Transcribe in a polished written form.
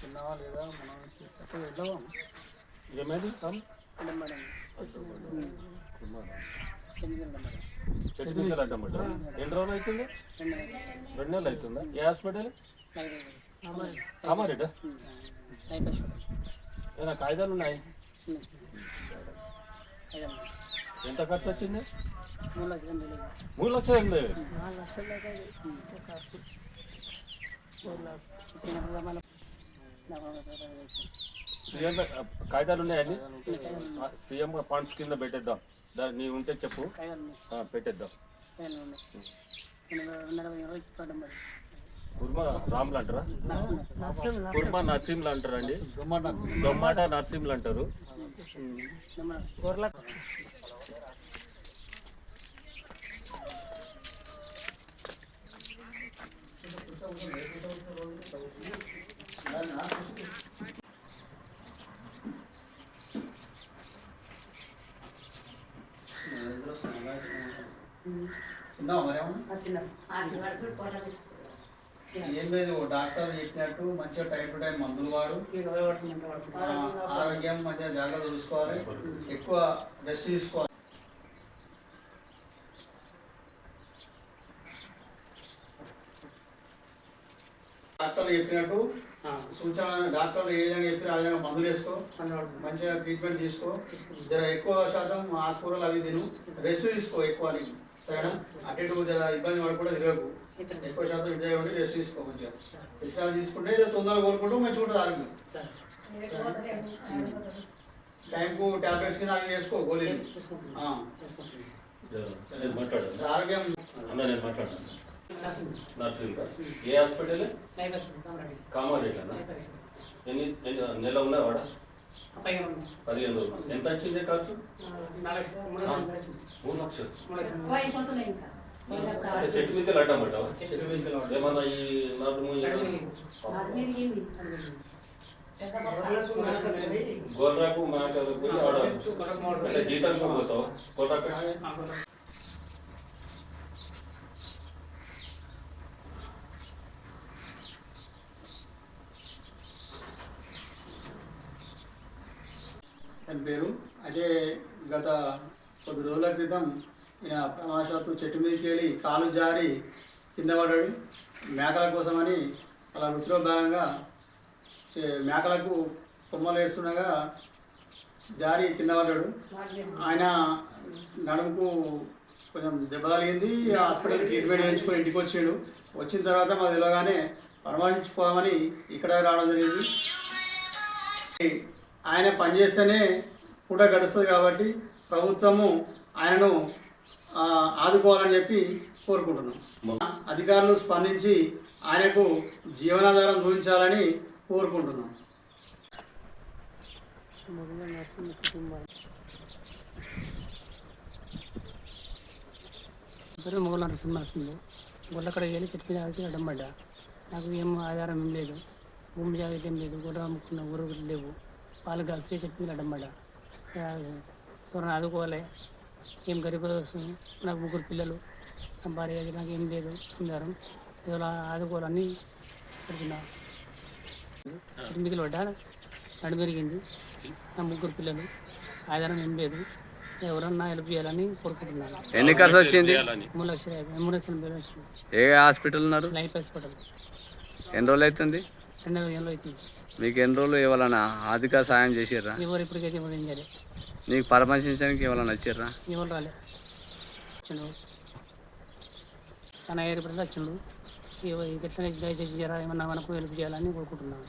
తిన్నావా లేదా మనం వెళ్ళాము ఏమైంది సార్ చెట్టు మీద అంటమాట ఎన్ని రోజులు అవుతుంది 2 నెలలు అవుతుందా ఏ హాస్పిటల్ కామారెడ్డా ఏమైనా కాగితాలు ఉన్నాయి ఎంత ఖర్చు వచ్చింది 3 లక్షలు అయింది సీఎం కాగితాలు ఉన్నాయని సీఎం ఫండ్స్ కింద పెట్టేద్దాం దాన్ని నీ ఉంటే చెప్పు పెట్టేద్దాం కుర్మా రాములు అంటారా కుర్మా నర్సింహులు అంటారు అండి దొమ్మాట నర్సింహులు అంటారు ఏం లేదు డాక్టర్ చెప్పినట్టు మంచిగా టైం టు టైం మందులు వాడు ఆరోగ్యం మంచిగా జాగ్రత్త చూసుకోవాలి ఎక్కువ రెస్ట్ తీసుకోవాలి డాక్టర్లు చెప్పినట్టు సూచన డాక్టర్లు ఏ విధంగా చెప్పి ఆ విధంగా మందులు వేసుకో మంచిగా ట్రీట్మెంట్ తీసుకో జర ఎక్కువ శాతం ఆకుకూరలు అవి తిను రెస్ట్ తీసుకో ఎక్కువ సరేనా అటు జర ఇబ్బంది పడకుండా తిరగకు ఎక్కువ శాతం విజయ ఉండి రెస్ట్ తీసుకో మంచిగా విశ్రాంతి తీసుకుంటే తొందరగా కోలుకుంటూ మంచిగా ఉంటుంది ఆరోగ్యం టైంకు టాబ్లెట్స్ కింద అవి వేసుకో గోళీలు ఆరోగ్యం నర్సింగ్ ఏ హాస్పిటల్ కామారెడ్డి ఎన్ని నెల ఉన్నావాడ 15 రోజులు ఎంత వచ్చింది ఖర్చు 3 లక్షలు చెట్టు మీద అడ్డమంటావా ఏమన్నా ఈ గోర్రాకు మాటలకు పోయి ఆడ జీతాలకు పోతావా కోటాకు అని పేరు. అదే గత కొద్ది రోజుల క్రితం ఈయన ప్రమాదవశాత్తు చెట్టు మీదకి వెళ్ళి కాలు జారి కింద పడ్డాడు. మేకల కోసమని అలా వృత్తిలో భాగంగా మేకలకు కొమ్మలు వేస్తుండగా జారి కింద పడ్డాడు. ఆయన నడుముకు కొంచెం దెబ్బ తగిలింది. హాస్పిటల్కి ట్రీట్మెంట్ చేయించుకొని ఇంటికి వచ్చాడు. వచ్చిన తర్వాత మాకు తెలియగానే పరామర్శించుకోవాలని ఇక్కడ రావడం జరిగింది. ఆయన పనిచేస్తేనే కూడా గడుస్తుంది కాబట్టి ప్రభుత్వము ఆయనను ఆదుకోవాలని చెప్పి కోరుకుంటున్నాం. అధికారులు స్పందించి ఆయనకు జీవనాధారం గురించాలని కోరుకుంటున్నాం. మొగల నరసింహ గొల్లక్కడ వెళ్ళి చెట్టు మీద అడ్డం పడ్డా. నాకు ఏం ఆధారం ఏం లేదు, భూమి జాగ్రత్త ఏం లేదు, గొర్రె అమ్ముకున్న ఊరు లేవు. పాలు కాస్తే చెట్టు మీద అడ్డం పడ్డా. ఎవరైనా ఆదుకోవాలి. ఏం గరీబ్ వస్తుంది. నాకు 3 పిల్లలు, నా భార్య, నాకు ఏం లేదు ఆధారం. ఎవరు ఆదుకోవాలని పడుతున్నా. చెట్టు మీద పడ్డా, నడు పెరిగింది. నా 3 పిల్లలు, ఆధారం ఏం లేదు. ఎవరన్నా హెల్ప్ చేయాలని కోరుకుంటున్నాను. ఎన్ని ఖర్చు వచ్చింది? 3 లక్షలు 3 లక్షల బిల్లు వచ్చింది. ఏ హాస్పిటల్ ఉన్నారు? Life hospital. ఎన్ని రోజులు అవుతుంది? 2 నెలలు అవుతుంది. మీకు ఎన్ని రోజులు ఎవరైనా ఆర్థిక సాయం చేసిర్రా? ఎవరు ఇప్పటికైతే ఎవరు ఏం చేయాలి. నీకు పరామర్శించడానికి ఎవరైనా వచ్చిర్రా? ఎవరు రాలే. వచ్చిండు సన్న ఏర్పడి వచ్చిండు. ఎట్లా దయచేసి జరా ఏమన్నా మనకు హెల్ప్ చేయాలని కోరుకుంటున్నాను.